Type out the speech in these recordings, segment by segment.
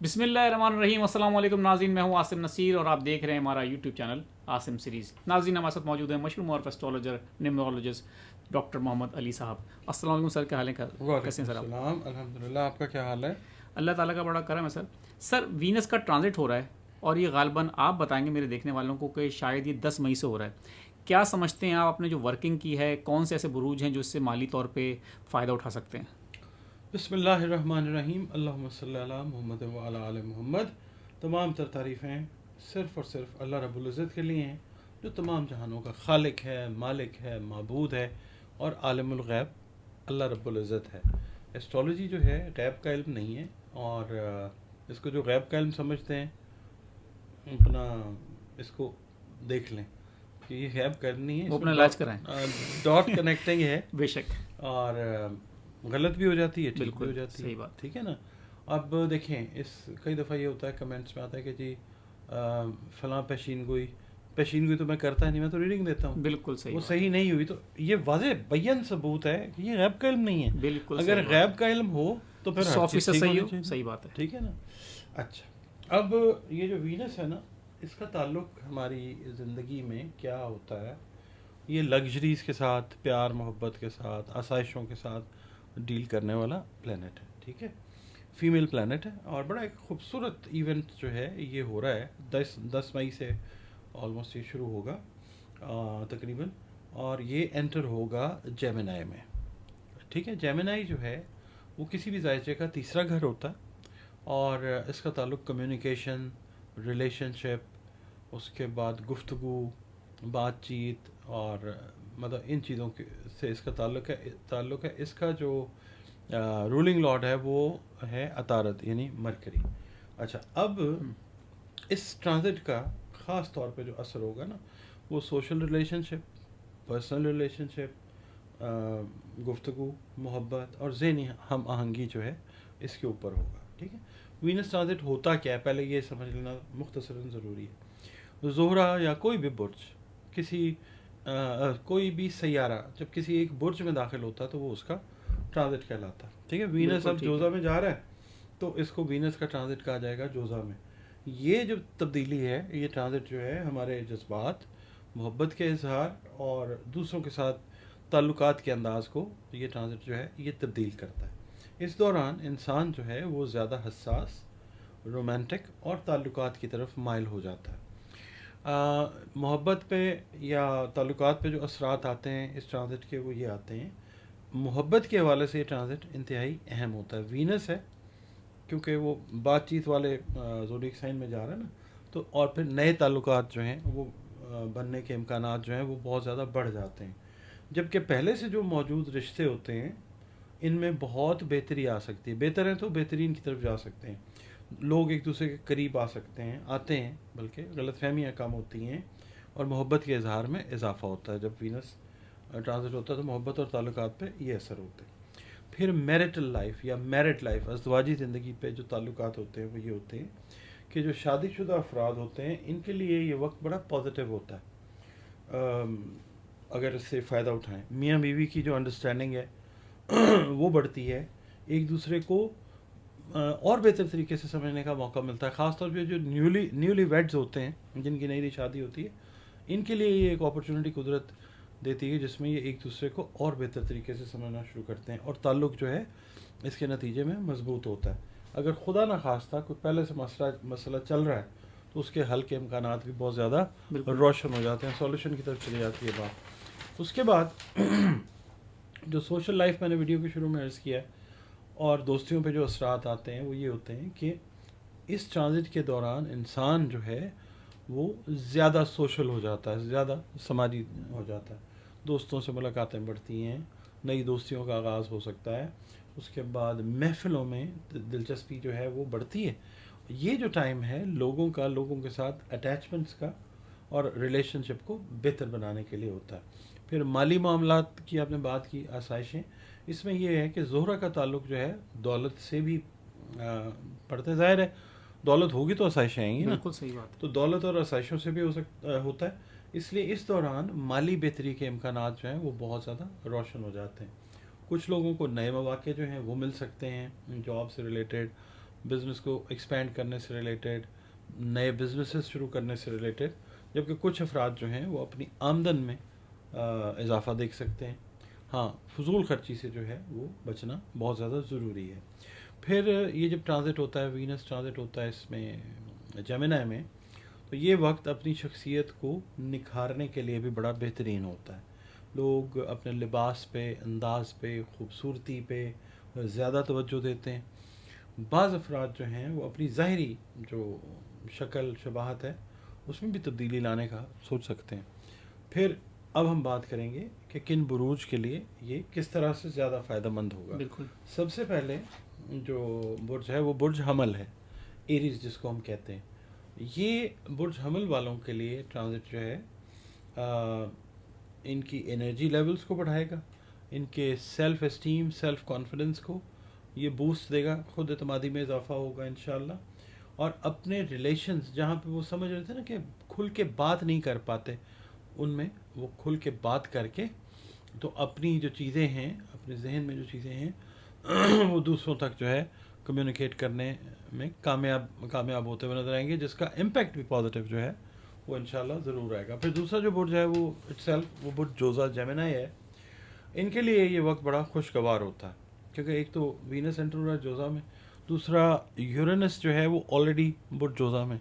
बिस्मिल्लाहिर्रहमानिर्रहीम। अस्सलाम वालेकुम नाज़रीन, मैं हूं आसिम नसीर और आप देख रहे हैं हमारा यूट्यूब चैनल आसिम सीरीज़। नाज़रीन, हमारे साथ मौजूद है मशहूर मॉरफ astrologer numerologist doctor Mohammad Ali साहब। अस्सलाम वालेकुम सर, क्या हाल है? कैसे हैं वालेकुम सर आप? सलाम, अल्हम्दुलिल्लाह। आपका क्या हाल है? अल्लाह ताला का बड़ा करम है सर। सर, वीनस का ट्रांजिट हो रहा है और ये गालिबन आप बताएंगे मेरे देखने वालों को कि शायद ये 10 मई से हो रहा है। क्या समझते हैं आप, अपने जो वर्किंग की है, कौन से ऐसे बुरूज हैं जो इससे माली तौर पर फ़ायदा उठा सकते हैं? बिस्मिल्लाहिर्रहमानिर्रहीम, अल्लाहुम्मा सल्ली अला मोहम्मद व अला आले मोहम्मद। तमाम तर तारीफ़ें सिर्फ़ और सिर्फ अल्लाह रब्बुल इज़्ज़त के लिए हैं, जो तमाम जहानों का खालिक है, मालिक है, माबूद है और आलिमुल गैब अल्लाह रब्बुल इज़्ज़त है। एस्ट्रोलॉजी जो है गैब का इल्म नहीं है, और इसको जो गैब का इल्म समझते हैं अपना इसको देख लें कि ये गैब का इल्म नहीं है। वो अपना इसमें इलाज कराएं। डॉट कनेक्टिंग है, बेशक। और गलत भी हो जाती है, ठीक भी हो बिल्कुल जाती है। सही बात। ठीक है ना। अब देखें, इस कई दफ़ा ये होता है, कमेंट्स में आता है कि जी फ़लाँ पेशीन गोई तो मैं करता ही नहीं, मैं तो रीडिंग देता हूँ, बिल्कुल सही वो बात सही है। नहीं हुई। तो ये वाज़ेह बय्यन सबूत है कि ये गैब का इल्म नहीं है। बिल्कुल अगर सही बात गैब है। का इल्म हो तो फिर हर चीज़ 100% ठीक सही होनी हो, चाहिए। सही बात है। ठीक है ना। अच्छा, अब ये जो वीनस है ना, इसका ताल्लुक हमारी ज़िंदगी में क्या होता है? ये लग्जरीज़ के साथ, प्यार मोहब्बत के साथ, आसाइशों के साथ डील करने वाला प्लेनेट है। ठीक है, फीमेल प्लेनेट है, और बड़ा एक खूबसूरत इवेंट जो है ये हो रहा है 10 मई से ऑलमोस्ट ये शुरू होगा तकरीबन, और ये एंटर होगा जेमिनाई में। ठीक है, जेमिनाई जो है वो किसी भी जायचे का तीसरा घर होता है, और इसका ताल्लुक कम्युनिकेशन, रिलेशनशिप, उसके बाद गुफ्तगू, बातचीत, और मतलब इन चीज़ों के से इसका ताल्लुक है। इसका जो रूलिंग लॉर्ड है वो है अतारत, यानी मरकरी। अच्छा, अब हम्म, इस ट्रांजिट का ख़ास तौर पे जो असर होगा ना, वो सोशल रिलेशनशिप, पर्सनल रिलेशनशिप, गुफ्तगू, मोहब्बत और ज़हनी हम आहंगी जो है इसके ऊपर होगा। ठीक है, वीनस ट्रांजिट होता क्या है पहले ये समझ लेना मुख्तसरन ज़रूरी है। ज़ोहरा या कोई भी बुर्ज, कोई भी सैयारा जब किसी एक बुर्ज में दाखिल होता है तो वो उसका ट्रांजिट कहलाता है। ठीक है, वीनस बिल्कुल अब ठीक है। जोज़ा में जा रहा है तो इसको वीनस का ट्रांजिट कहा जाएगा जोज़ा में। ये जो तब्दीली है, ये ट्रांजिट जो है हमारे जज्बात, मोहब्बत के इजहार और दूसरों के साथ ताल्लुकात के अंदाज़ को, ये ट्रांजिट जो है ये तब्दील करता है। इस दौरान इंसान जो है वो ज़्यादा हसास, रोमांटिक और ताल्लुकात की तरफ माइल हो जाता है। मोहब्बत पे या ताल्लुकात पे जो असरात आते हैं इस ट्रांजिट के, वो ये आते हैं। मोहब्बत के हवाले से ये ट्रांजिट इंतहाई अहम होता है। वीनस है क्योंकि वो बातचीत वाले ज़ोडिएक साइन में जा रहा है ना, तो और फिर नए ताल्लुकात जो हैं वो बनने के इम्कानात जो हैं वो बहुत ज़्यादा बढ़ जाते हैं। जबकि पहले से जो मौजूद रिश्ते होते हैं इनमें बहुत बेहतरी आ सकती है, बेहतर है तो बेहतरीन की तरफ जा सकते हैं, लोग एक दूसरे के करीब आ सकते हैं, आते हैं, बल्कि गलतफहमियाँ कम होती हैं, और मोहब्बत के इजहार में इजाफा होता है। जब वीनस ट्रांजिट होता है तो मोहब्बत और ताल्लुकात पे ये असर होते हैं। फिर मैरिटल लाइफ या मैरिड लाइफ, अज़दवाजी ज़िंदगी पे जो ताल्लुकात होते हैं वो ये होते हैं कि जो शादीशुदा अफराद होते हैं इनके लिए ये वक्त बड़ा पॉजिटिव होता है। अगर इससे फ़ायदा उठाएं, मियाँ बीवी की जो अंडरस्टैंडिंग है वो बढ़ती है, एक दूसरे को और बेहतर तरीके से समझने का मौका मिलता है। ख़ासतौर पे जो न्यूली वेड्स होते हैं, जिनकी नई नई शादी होती है, इनके लिए ये एक अपॉर्चुनिटी कुदरत देती है जिसमें ये एक दूसरे को और बेहतर तरीके से समझना शुरू करते हैं, और ताल्लुक़ जो है इसके नतीजे में मजबूत होता है। अगर खुदा न खास्ता कोई पहले से मसला चल रहा है तो उसके हल के इम्कानात भी बहुत ज़्यादा बिल्कुल। रोशन हो जाते हैं, सॉल्यूशन की तरफ चली जाती है बात। उसके बाद जो सोशल लाइफ मैंने वीडियो के शुरू में अर्ज़ किया है, और दोस्तियों पे जो असरात आते हैं वो ये होते हैं कि इस ट्रांजिट के दौरान इंसान जो है वो ज़्यादा सोशल हो जाता है, ज़्यादा समाजी हो जाता है, दोस्तों से मुलाकातें बढ़ती हैं, नई दोस्तियों का आगाज़ हो सकता है। उसके बाद महफ़िलों में दिलचस्पी जो है वो बढ़ती है। ये जो टाइम है लोगों के साथ अटैचमेंट्स का और रिलेशनशिप को बेहतर बनाने के लिए होता है। फिर माली मामलात की आपने बात की, आसाइशें, इसमें यह है कि ज़ोहरा का ताल्लुक जो है दौलत से भी पड़ते, ज़ाहिर है दौलत होगी तो आसाइशें आएंगी ना, बिल्कुल सही बात है। तो दौलत और आसाइशों से भी होता है। इसलिए इस दौरान माली बेहतरी के इम्कानात जो हैं वो बहुत ज़्यादा रोशन हो जाते हैं। कुछ लोगों को नए मौक़े जो हैं वो मिल सकते हैं जॉब से रिलेटेड, बिज़नेस को एक्सपेंड करने से रिलेटेड, नए बिजनेसेस शुरू करने से रिलेटेड, जबकि कुछ अफराद जो हैं वो अपनी आमदन में इजाफा देख सकते हैं। हाँ, फजूल खर्ची से जो है वो बचना बहुत ज़्यादा ज़रूरी है। फिर ये जब ट्रांजिट होता है, वीनस ट्रांजिट होता है इसमें जेमिनी में, तो ये वक्त अपनी शख्सियत को निखारने के लिए भी बड़ा बेहतरीन होता है। लोग अपने लिबास पे, अंदाज पे, खूबसूरती पे ज़्यादा तवज्जो देते हैं। बाज़ अफराद जो हैं वो अपनी ज़ाहरी जो शक्ल शबाहत है उसमें भी तब्दीली लाने का सोच सकते हैं। फिर अब हम बात करेंगे कि किन बुरूज के लिए ये किस तरह से ज़्यादा फ़ायदेमंद होगा। बिल्कुल। सबसे पहले जो बुर्ज है वो बुर्ज हमल है, एरीज जिसको हम कहते हैं। ये बुर्ज हमल वालों के लिए ट्रांजिट जो है इनकी एनर्जी लेवल्स को बढ़ाएगा, इनके सेल्फ एस्टीम, सेल्फ कॉन्फिडेंस को ये बूस्ट देगा, खुद एतमादी में इजाफा होगा इंशाल्लाह। और अपने रिलेशंस जहाँ पे वो समझ रहे थे ना कि खुल के बात नहीं कर पाते, उनमें वो खुल के बात करके तो अपनी जो चीज़ें हैं, अपने जहन में जो चीज़ें हैं वो दूसरों तक जो है कम्युनिकेट करने में कामयाब होते हुए नजर आएंगे, जिसका इम्पैक्ट भी पॉजिटिव जो है वो इंशाल्लाह ज़रूर आएगा। फिर दूसरा जो बुर्ज है वो इटसेल्फ वो बुर्ज जोज़ा जेमिनी है। इनके लिए ये वक्त बड़ा खुशगवार होता है, क्योंकि एक तो वीनस एंटर हो रहा है जोज़ा में, दूसरा यूरेनस जो है वो ऑलरेडी बुर्ज जोज़ा में।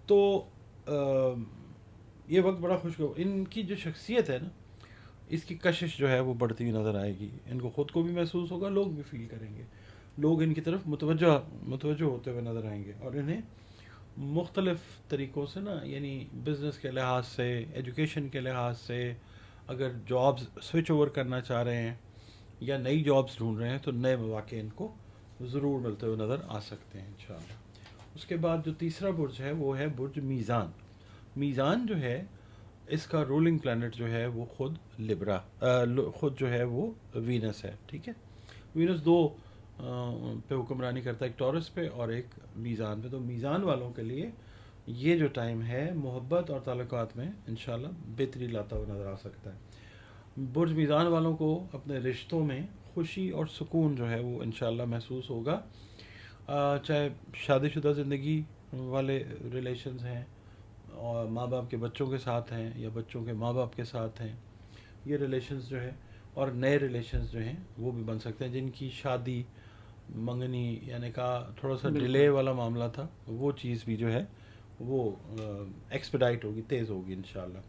तो ये वक्त बड़ा खुशगवार, इनकी जो शख्सियत है ना, इसकी कशिश जो है वो बढ़ती हुई नज़र आएगी। इनको ख़ुद को भी महसूस होगा, लोग भी फील करेंगे, लोग इनकी तरफ मुतवज्जो होते हुए नज़र आएंगे। और इन्हें मुख्तलिफ़ तरीक़ों से ना, यानी बिज़नेस के लिहाज से, एजुकेशन के लिहाज से, अगर जॉब्स स्विच ओवर करना चाह रहे हैं या नई जॉब्स ढूंढ रहे हैं तो नए मौक़े इनको ज़रूर मिलते हुए नज़र आ सकते हैं इंशाअल्लाह। उसके बाद जो तीसरा बुर्ज है वो है बुर्ज मीज़ान। मीज़ान जो है इसका रूलिंग प्लैनेट जो है वो खुद लिब्रा, खुद जो है वो वीनस है। ठीक है, वीनस दो पे हुक्मरानी करता है, एक टॉरस पे और एक मीज़ान पे। तो मीज़ान वालों के लिए ये जो टाइम है मोहब्बत और ताल्लुकात में इंशाल्लाह बेहतरी लाता हुआ नज़र आ सकता है। बुर्ज मीज़ान वालों को अपने रिश्तों में खुशी और सुकून जो है वो इंशाल्लाह महसूस होगा, चाहे शादीशुदा ज़िंदगी वाले रिलेशंस हैं और माँ बाप के बच्चों के साथ हैं या बच्चों के माँ बाप के साथ हैं, ये रिलेशंस जो है, और नए रिलेशंस जो हैं वो भी बन सकते हैं। जिनकी शादी, मंगनी यानी का थोड़ा सा डिले वाला मामला था, वो चीज़ भी जो है वो एक्सपेडाइट होगी, तेज़ होगी इंशाल्लाह।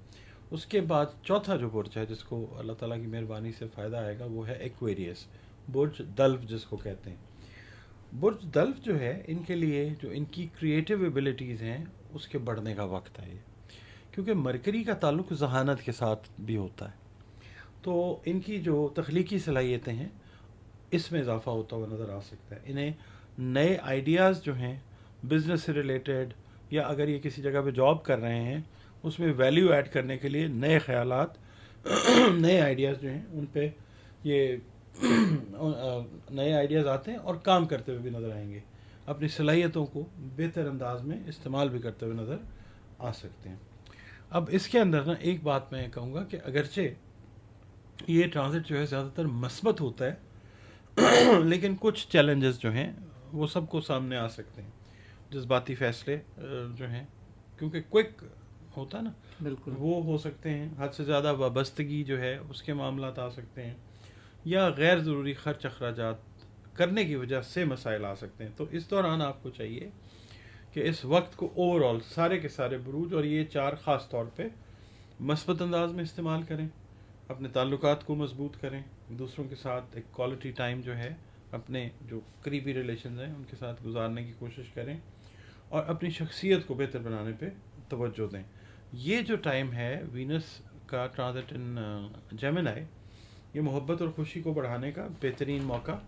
उसके बाद चौथा जो बुर्ज है जिसको अल्लाह ताला की मेहरबानी से फ़ायदा आएगा वो है एक्वेरियस, बुर्ज दल्फ जिसको कहते हैं। बुर्ज दल्फ जो है इनके लिए जो इनकी क्रिएटिव एबिलिटीज़ हैं उसके बढ़ने का वक्त है ये, क्योंकि मरकरी का ताल्लुक़ जहानत के साथ भी होता है। तो इनकी जो तख्लीकी सलाहियतें हैं इसमें इजाफा होता हुआ नज़र आ सकता है। इन्हें नए आइडियाज़ जो हैं बिज़नेस से रिलेटेड, या अगर ये किसी जगह पे जॉब कर रहे हैं उसमें वैल्यू ऐड करने के लिए नए ख़यालात नए आइडियाज़ जो हैं उन पे ये नए आइडियाज़ आते हैं और काम करते हुए भी नज़र आएंगे, अपनी सलाहियतों को बेहतर अंदाज में इस्तेमाल भी करते हुए नज़र आ सकते हैं। अब इसके अंदर ना एक बात मैं कहूँगा कि अगरचे ये ट्रांजिट जो है ज़्यादातर मस्बत होता है लेकिन कुछ चैलेंजेस जो हैं वो सबको सामने आ सकते हैं। जज्बाती फ़ैसले जो हैं, क्योंकि क्विक होता है ना, बिल्कुल वो हो सकते हैं, हद से ज़्यादा वाबस्तगी जो है उसके मामलात आ सकते हैं, या गैर ज़रूरी ख़र्च अखराजात करने की वजह से मसाइल आ सकते हैं। तो इस दौरान आपको चाहिए कि इस वक्त को ओवरऑल सारे के सारे बुरूज और ये चार ख़ास तौर पे मस्बत अंदाज में इस्तेमाल करें, अपने ताल्लुकात को मजबूत करें, दूसरों के साथ एक क्वालिटी टाइम जो है अपने जो करीबी रिलेशन हैं उनके साथ गुजारने की कोशिश करें, और अपनी शख्सियत को बेहतर बनाने पे तवज्जो दें। ये जो टाइम है वीनस का ट्रांजिट इन जेमिनी, ये मोहब्बत और ख़ुशी को बढ़ाने का बेहतरीन मौका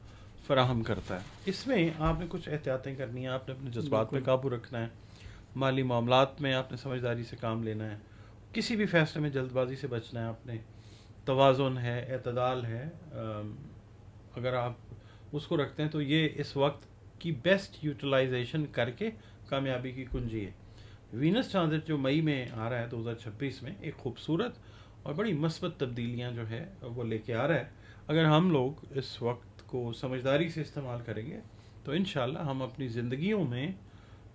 फ़राहम करता है। इसमें आपने कुछ एहतियातें करनी है, आपने अपने जज्बात पे काबू रखना है, माली मामलात में आपने समझदारी से काम लेना है, किसी भी फ़ैसले में जल्दबाजी से बचना है आपने, तवाज़ुन है, एतदाल है, अगर आप उसको रखते हैं तो ये इस वक्त की बेस्ट यूटिलाइजेशन करके कामयाबी की कुंजी है। वीनस ट्रांजिट जो मई में आ रहा है 2026 में, एक खूबसूरत और बड़ी मस्बत तब्दीलियाँ जो है वो लेके आ रहा है। अगर हम लोग इस वक्त को समझदारी से इस्तेमाल करेंगे तो इंशाल्लाह हम अपनी ज़िंदगियों में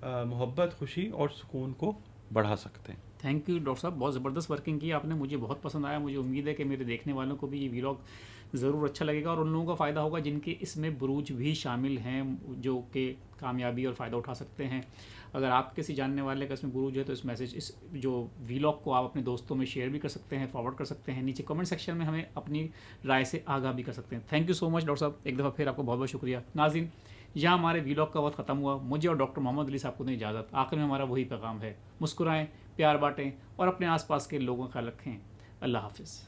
मोहब्बत, खुशी और सुकून को बढ़ा सकते हैं। थैंक यू डॉक्टर साहब, बहुत ज़बरदस्त वर्किंग की आपने, मुझे बहुत पसंद आया। मुझे उम्मीद है कि मेरे देखने वालों को भी ये व्लॉग ज़रूर अच्छा लगेगा और उन लोगों का फ़ायदा होगा जिनके इसमें बुरूज भी शामिल हैं, जो कि कामयाबी और फ़ायदा उठा सकते हैं। अगर आप किसी जानने वाले का इसमें बुरूज है तो इस जो व्लॉग को आप अपने दोस्तों में शेयर भी कर सकते हैं, फॉरवर्ड कर सकते हैं, नीचे कमेंट सेक्शन में हमें अपनी राय से आगाह भी कर सकते हैं। Thank you so much doctor साहब, एक दफ़ा फिर आपको बहुत बहुत शुक्रिया। नाज़रीन, यहाँ हमारे व्लॉग का वक्त ख़त्म हुआ। मुझे और डॉक्टर मोहम्मद अली साहब को दें इजाज़त। आखिर में हमारा वही पैगाम है, मुस्कुराएं, प्यार बांटें और अपने आसपास के लोगों का ख्याल रखें। अल्लाह हाफिज़।